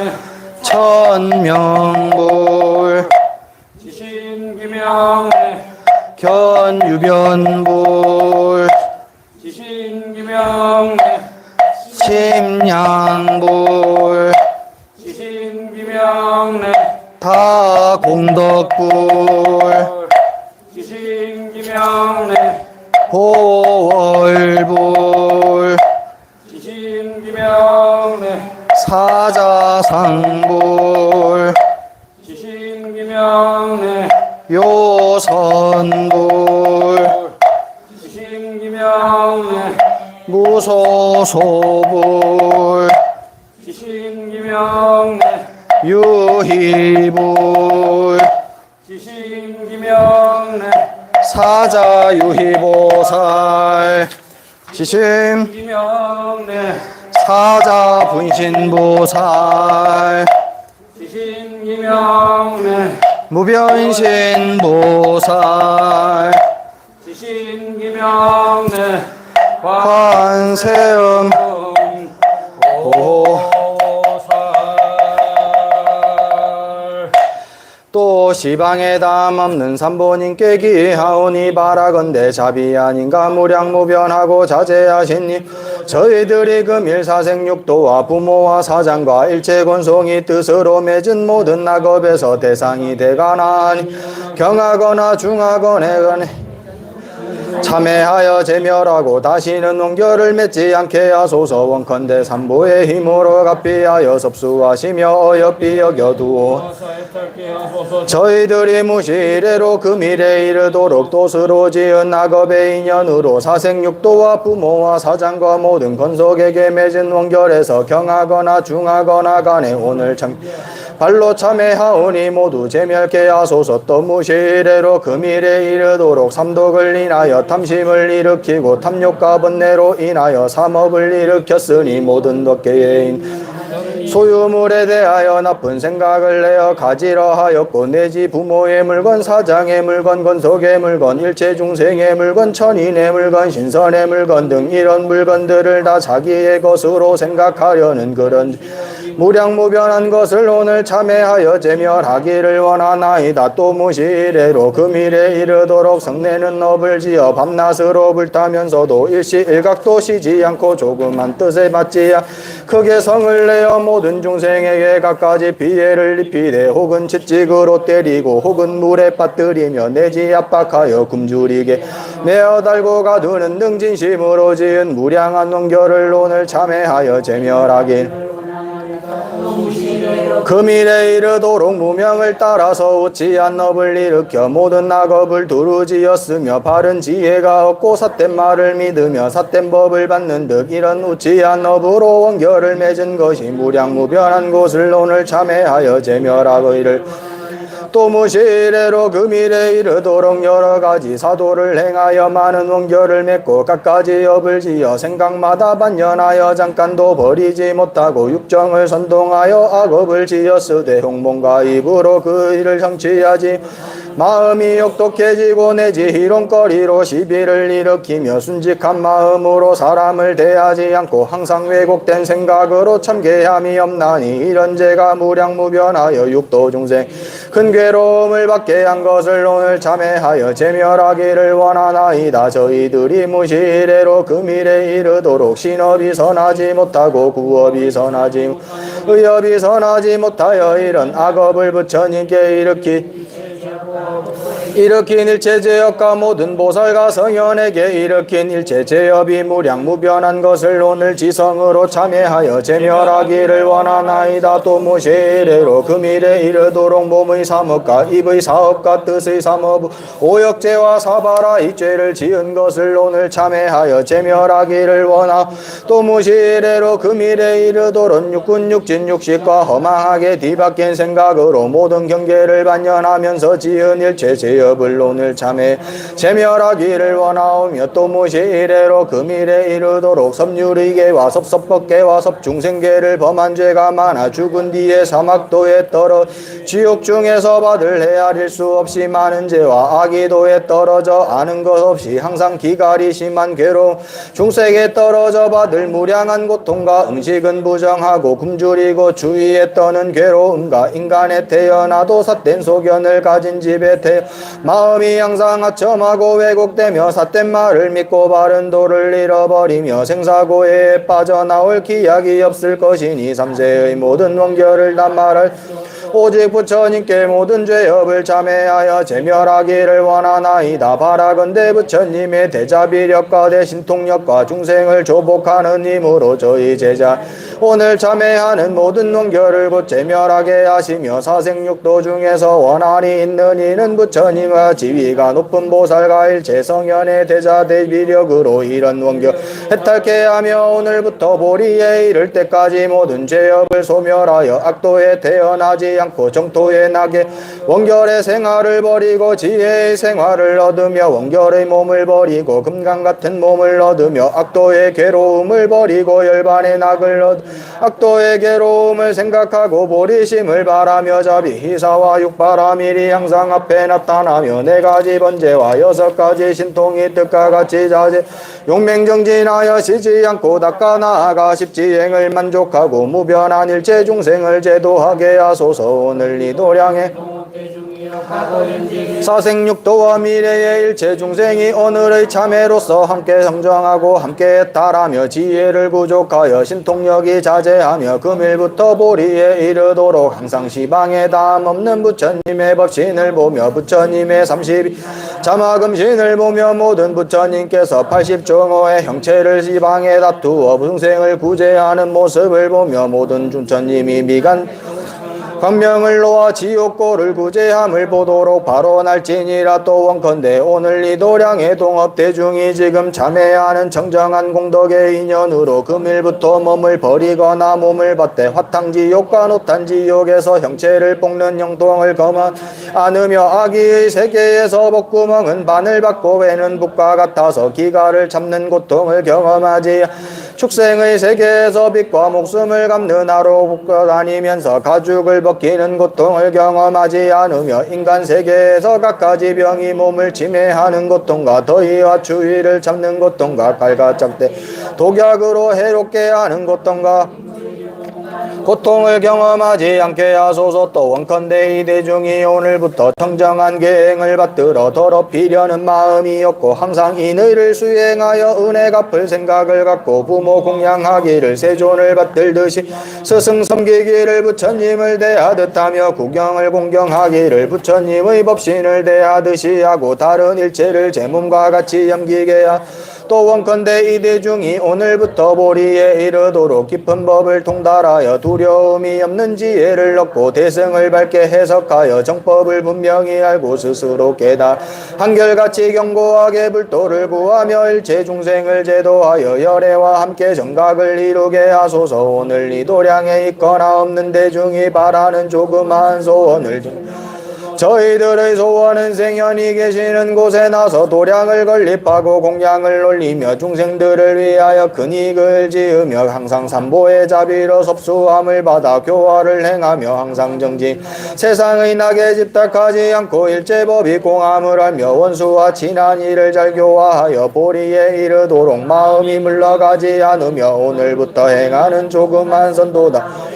천명불 지신기명래 견유변불 지신기명래 심양불 지신기명래 다공덕불 지신기명래 호월불 지신기명래 사자상불 지신기명래 요선불 지신기명래 무소소불 지신기명래 유희불 지신기명래 사자유희보살 지심 기명래 사자분신보살 지신기명래 무변신보살 지신기명래 관세음 보살 또 시방에 담 없는 삼보님께 기하오니 바라건대 자비 아닌가 무량무변하고 자제하시니 저희들이 금일사생육도와 부모와 사장과 일체곤송이 뜻으로 맺은 모든 낙업에서 대상이 되가나니 경하거나 중하거나 참회하여 제멸하고 다시는 원결을 맺지 않게 하소서. 원컨대 삼보의 힘으로 갚이하여 섭수하시며 어여삐 여겨두오. 저희들이 무시래로 금일에 이르도록 도스로 지은 악업의 인연으로 사생육도와 부모와 사장과 모든 권속에게 맺은 원결에서 경하거나 중하거나 간에 오늘 참 발로 참회하오니 모두 제멸케 하소서. 또 무시래로 금일에 이르도록 삼독을 인하여 탐심을 일으키고 탐욕과 번뇌로 인하여 삼업을 일으켰으니 모든 덕계의 인 소유물에 대하여 나쁜 생각을 내어 가지러 하였고 내지 부모의 물건, 사장의 물건, 권속의 물건, 일체 중생의 물건, 천인의 물건, 신선의 물건 등 이런 물건들을 다 자기의 것으로 생각하려는 그런 무량무변한 것을 오늘 참회하여 제멸하기를 원하나이다. 또 무시래로 금일에 이르도록 성내는 업을 지어 밤낮으로 불타면서도 일시일각도 쉬지 않고 조그만 뜻에 받지 크게 성을 내어 모든 중생에게 갖가지 피해를 입히되 혹은 채찍으로 때리고 혹은 물에 빠뜨리며 내지 압박하여 굶주리게 내어 달고 가두는 등 진심으로 지은 무량한 원결을 오늘 참회하여 제멸하길 금일에 이르도록 무명을 따라서 우치한 업을 일으켜 모든 악업을 두루지었으며 바른 지혜가 없고 삿된 말을 믿으며 삿된 법을 받는 듯 이런 우치한 업으로 원결을 맺은 것이 무량무변한 곳을 오늘 참회하여 제멸하기를 또 무시래로 금일에 이르도록 여러가지 사도를 행하여 많은 원결을 맺고 갖가지 업을 지어 생각마다 반연하여 잠깐도 버리지 못하고 육정을 선동하여 악업을 지었으되 홍몽과 입으로 그 일을 성취하지 마음이 역독해지고 내지 희롱거리로 시비를 일으키며 순직한 마음으로 사람을 대하지 않고 항상 왜곡된 생각으로 참계함이 없나니 이런 죄가 무량무변하여 육도 중생 큰 괴로움을 받게 한 것을 오늘 참회하여 제멸하기를 원하나이다. 저희들이 무시래로 금일에 이르도록 신업이 선하지 못하고 구업이 선하지 의업이 선하지 못하여 이런 악업을 부처님께 일으킨 일체 죄업과 모든 보살과 성현에게 일으킨 일체 죄업이 무량무변한 것을 오늘 지성으로 참회하여 제멸하기를 원하나이다. 또 무시래로 금일에 이르도록 몸의 삼업과 입의 사업과 뜻의 삼업 오역죄와 사바라 이 죄를 지은 것을 오늘 참회하여 제멸하기를 원하. 또 무시래로 금일에 이르도록 육군 육진 육식과 허망하게 뒤바뀐 생각으로 모든 경계를 반연하면서 지은 일체 죄업을 오늘 참회 제멸하기를 원하오며 또 무시래로 금일에 이르도록 섭유리계와 섭섭법계와 섭중생계를 범한 죄가 많아 죽은 뒤에 사막도에 떨어 지옥 중에서 받을 헤아릴 수 없이 많은 죄와 악의도에 떨어져 아는 것 없이 항상 기갈이 심한 괴로움 중생에 떨어져 받을 무량한 고통과 음식은 부정하고 굶주리고 주위에 떠는 괴로움과 인간에 태어나도 삿된 소견을 가진 집에 마음이 항상 하첨하고 왜곡되며 삿된 말을 믿고 바른 도를 잃어버리며 생사고해에 빠져나올 기약이 없을 것이니 삼세의 모든 원결을 다 말할 오직 부처님께 모든 죄업을 참회하여 제멸하기를 원하나이다. 바라건대 부처님의 대자비력과 대신통력과 중생을 조복하는 힘으로 저희 제자 오늘 참회하는 모든 원결을 곧 제멸하게 하시며 사생육도 중에서 원한이 있는 이는 부처님과 지위가 높은 보살과 일체 성현의 대자 대비력으로 이런 원결 해탈케 하며 오늘부터 보리에 이를 때까지 모든 죄업을 소멸하여 악도에 태어나지 않고 정토에 나게 원결의 생활을 버리고 지혜의 생활을 얻으며 원결의 몸을 버리고 금강 같은 몸을 얻으며 악도의 괴로움을 버리고 열반의 낙을 얻 악도의 괴로움을 생각하고 보리심을 바라며 자비 희사와 육바라밀이 항상 앞에 나타나며 네 가지 번제와 여섯 가지 신통이 뜻과 같이 자제 용맹정진하여 쉬지 않고 닦아 나아가 십지행을 만족하고 무변한 일체 중생을 제도하게 하소서. 오늘 이 도량에 사생육도와 미래의 일체 중생이 오늘의 참회로서 함께 성정하고 함께 따라며 지혜를 부족하여 신통력이 자제하며 금일부터 보리에 이르도록 항상 시방에 담 없는 부처님의 법신을 보며 부처님의 30 자마금신을 보며 모든 부처님께서 80종호의 형체를 시방에 다투어 중생을 구제하는 모습을 보며 모든 부처님이 미간 광명을 놓아 지옥고를 구제함을 보도록 바로 날지니라. 또 원컨대 오늘 이 도량의 동업대중이 지금 참회하는 청정한 공덕의 인연으로 금일부터 몸을 버리거나 몸을 받되 화탕지옥과 노탄지옥에서 형체를 볶는 형통을 검한 않으며 아기의 세계에서 복구멍은 반을 받고 배는 북과 같아서 기가를 잡는 고통을 경험하지 축생의 세계에서 빛과 목숨을 갚는 하로 북과 다니면서 가죽을 벗기는 고통을 경험하지 않으며 인간 세계에서 갖가지 병이 몸을 침해하는 고통과 더위와 추위를 참는 고통과 칼과 짝대 독약으로 해롭게 하는 고통과 고통을 경험하지 않게 하소서. 또 원컨대 이 대중이 오늘부터 청정한 계행을 받들어 더럽히려는 마음이 없고 항상 인의를 수행하여 은혜 갚을 생각을 갖고 부모 공양하기를 세존을 받들듯이 스승 섬기기를 부처님을 대하듯 하며 구경을 공경하기를 부처님의 법신을 대하듯이 하고 다른 일체를 제 몸과 같이 염기게 또 원컨대 이 대중이 오늘부터 보리에 이르도록 깊은 법을 통달하여 두려움이 없는 지혜를 얻고 대승을 밝게 해석하여 정법을 분명히 알고 스스로 깨달 한결같이 견고하게 불도를 구하며 일체 중생을 제도하여 열애와 함께 정각을 이루게 하소서. 오늘 이 도량에 있거나 없는 대중이 바라는 조그마한 소원을 저희들의 소원은 생현이 계시는 곳에 나서 도량을 건립하고 공양을 올리며 중생들을 위하여 큰 이익을 지으며 항상 삼보의 자비로 섭수함을 받아 교화를 행하며 항상 정직 세상의 낙에 집착하지 않고 일제법이 공함을 하며 원수와 친한 이를 잘 교화하여 보리에 이르도록 마음이 물러가지 않으며 오늘부터 행하는 조그만 선도다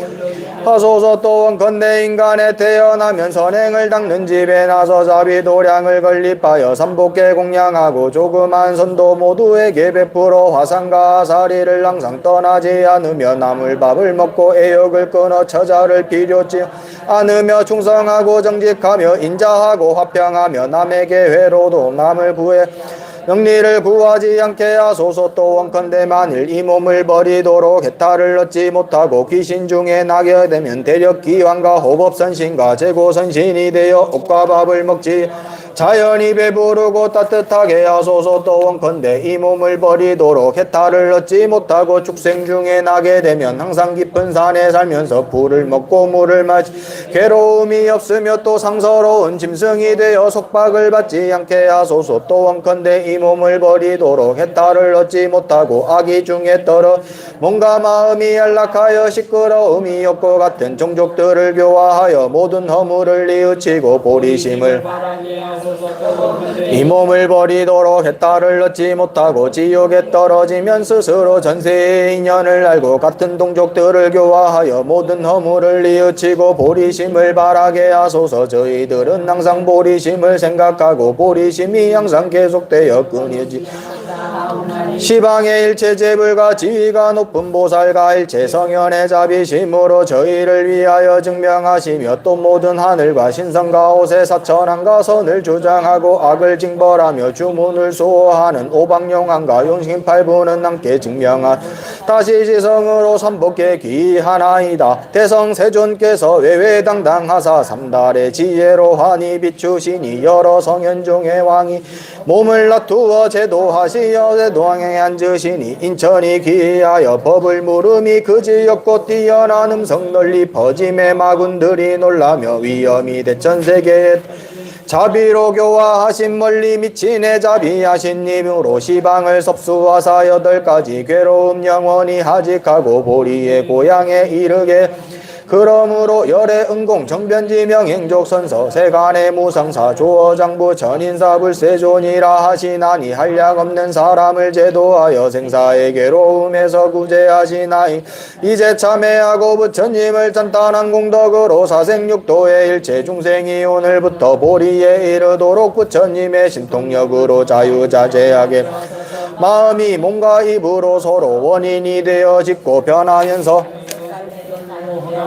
하소서. 또 원컨대 인간에 태어나면 선행을 닦는 집에 나서 자비도량을 건립하여 삼복계 공양하고 조그만 선도 모두에게 베풀어 화상과 사리를 항상 떠나지 않으며 남을 밥을 먹고 애욕을 끊어 처자를 필요치 않으며 충성하고 정직하며 인자하고 화평하며 남에게 회로도 남을 구해 영리를 구하지 않게 하소서. 또 원컨대 만일 이 몸을 버리도록 해탈을 얻지 못하고 귀신 중에 나게 되면 대력 기왕과 호법선신과 재고선신이 되어 옷과 밥을 먹지 자연히 배부르고 따뜻하게 하소서. 또 원컨대 이 몸을 버리도록 해탈을 얻지 못하고 축생 중에 나게 되면 항상 깊은 산에 살면서 풀을 먹고 물을 마시 괴로움이 없으며 또 상서로운 짐승이 되어 속박을 받지 않게 하소서. 또 원컨대 이 몸을 버리도록 해탈을 얻지 못하고 악의 중에 떨어 몸과 마음이 연락하여 시끄러움이 없고 같은 종족들을 교화하여 모든 허물을 뉘우치고 보리심을 이 몸을 버리도록 해탈을 얻지 못하고 지옥에 떨어지면 스스로 전세의 인연을 알고 같은 동족들을 교화하여 모든 허물을 뉘우치고 보리심을 바라게 하소서. 저희들은 항상 보리심을 생각하고 보리심이 항상 계속되어 끊이지 시방의 일체 재불과 지위가 높은 보살과 일체 성현의 자비심으로 저희를 위하여 증명하시며 또 모든 하늘과 신성과 옷의 사천함과 선을 주장하고 악을 징벌하며 주문을 수호하는 오방용왕과 용신팔부는 함께 증명한 다시 지성으로 삼복계 귀하나이다. 대성세존께서 외외당당하사 삼달의 지혜로 환히 비추시니 여러 성현 중의 왕이 몸을 놔두어 제도하시어 제도왕에 앉으시니 인천이 귀하여 법을 물음이 그지없고 뛰어난 음성 널리 퍼짐에 마군들이 놀라며 위엄이 대천세계에 자비로 교화하신 멀리 미친의 자비하신 님으로 시방을 섭수하사 8가지 괴로움 영원히 하직하고 보리의 고향에 이르게 그러므로 열의 은공 정변지 명행족 선서 세간의 무상사 조어장부 천인사 불세존이라 하시나니 한량 없는 사람을 제도하여 생사의 괴로움에서 구제하시나이. 이제 참회하고 부처님을 단단한 공덕으로 사생육도의 일체 중생이 오늘부터 보리에 이르도록 부처님의 신통력으로 자유자재하게 마음이 몸과 입으로 서로 원인이 되어 짓고 변하면서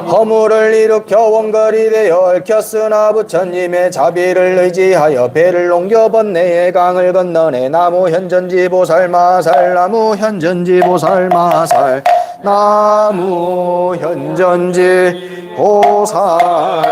허물을 일으켜 원거리 되어 얽혔으나 부처님의 자비를 의지하여 배를 옮겨 번뇌의 강을 건너네. 나무 현전지 보살마살 나무 현전지 보살마살 나무 현전지 보살마살.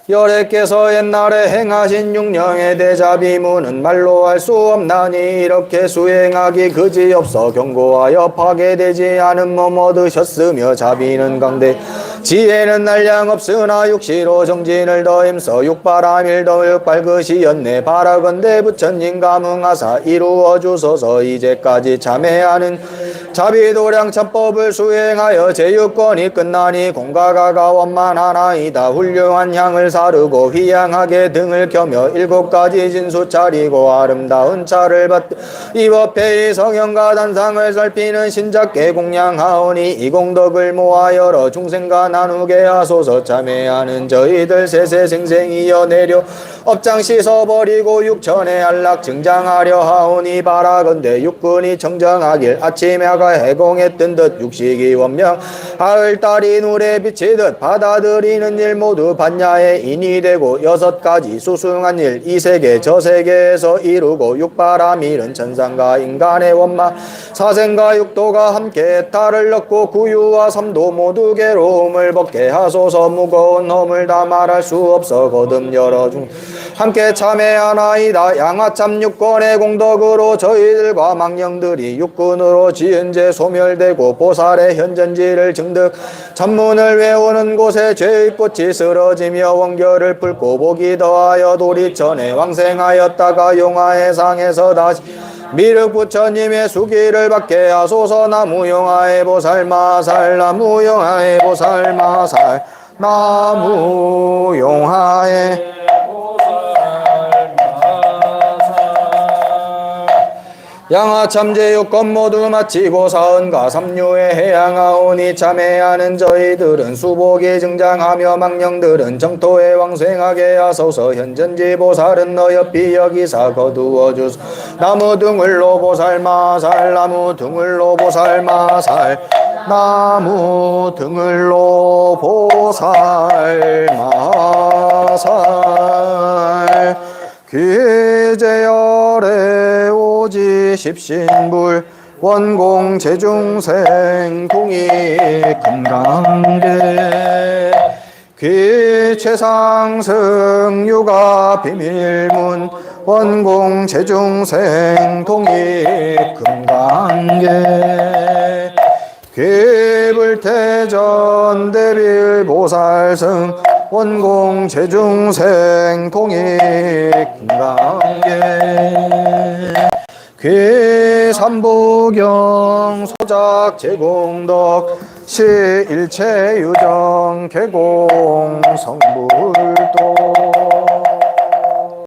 열애께서 옛날에 행하신 육령의 대자비문은 말로 할 수 없나니 이렇게 수행하기 그지없어 경고하여 파괴되지 않은 몸 얻으셨으며 자비는 강대 지혜는 날량 없으나 육시로 정진을 더 힘써 육바람일 더 육발긋이었네. 바라건대 부처님 감응하사 이루어 주소서. 이제까지 참회하는 자비도량 참법을 수행하여 제육권이 끝나니 공가가가 원만하나이다. 훌륭한 향을 사르고 휘양하게 등을 켜며 7가지 진수 차리고 아름다운 차를 받 이법회의 성형과 단상을 살피는 신작계 공양하오니 이 공덕을 모아 여러 중생과 나누게 하소서. 참회하는 저희들 세세생생이여 내려 업장 씻어버리고 육천의 안락 증장하려 하오니 바라건대 육군이 청정하길 아침 야가 해공에 뜬 듯 육식이 원명 가을달이 눈에 비치듯 받아들이는 일 모두 반야의 인이 되고 6가지 수승한 일 이 세계 저 세계에서 이루고 육바람 일은 천상과 인간의 원망 사생과 육도가 함께 탈을 넣고 구유와 삼도 모두 괴로움을 벗게 하소서. 무거운 허물 다 말할 수 없어 거듭 여러 중 함께 참회하나이다. 양화참 육권의 공덕으로 저희들과 망령들이 육군으로 지은 죄 소멸되고 보살의 현전지를 증득 전문을 외우는 곳에 죄의 꽃이 쓰러지며 원결을 풀고 복이 더하여 도리천에 왕생하였다가 용화의 상에서 다시 미륵 부처님의 수기를 받게 하소서. 나무 용화의 보살마살 나무 용화의 보살마살 나무 용화의 양화참제육권 모두 마치고 사은과 삼류에 해양하오니 참회하는 저희들은 수복이 증장하며 망령들은 정토에 왕생하게 하소서. 현전지 보살은 너옆이 여기사 거두어 주소. 나무 등을로 보살마살 나무 등을로 보살마살 나무 등을로 보살마살 귀제열의 오지 십신불 원공 제중생 동이 금강계 귀최상승 유가 비밀문 원공 제중생 동이 금강계 귀불태전 대빌 보살승 원공 제중생 동이 금강계 귀삼부경 소작 제공덕 시일체유정 개공 성불도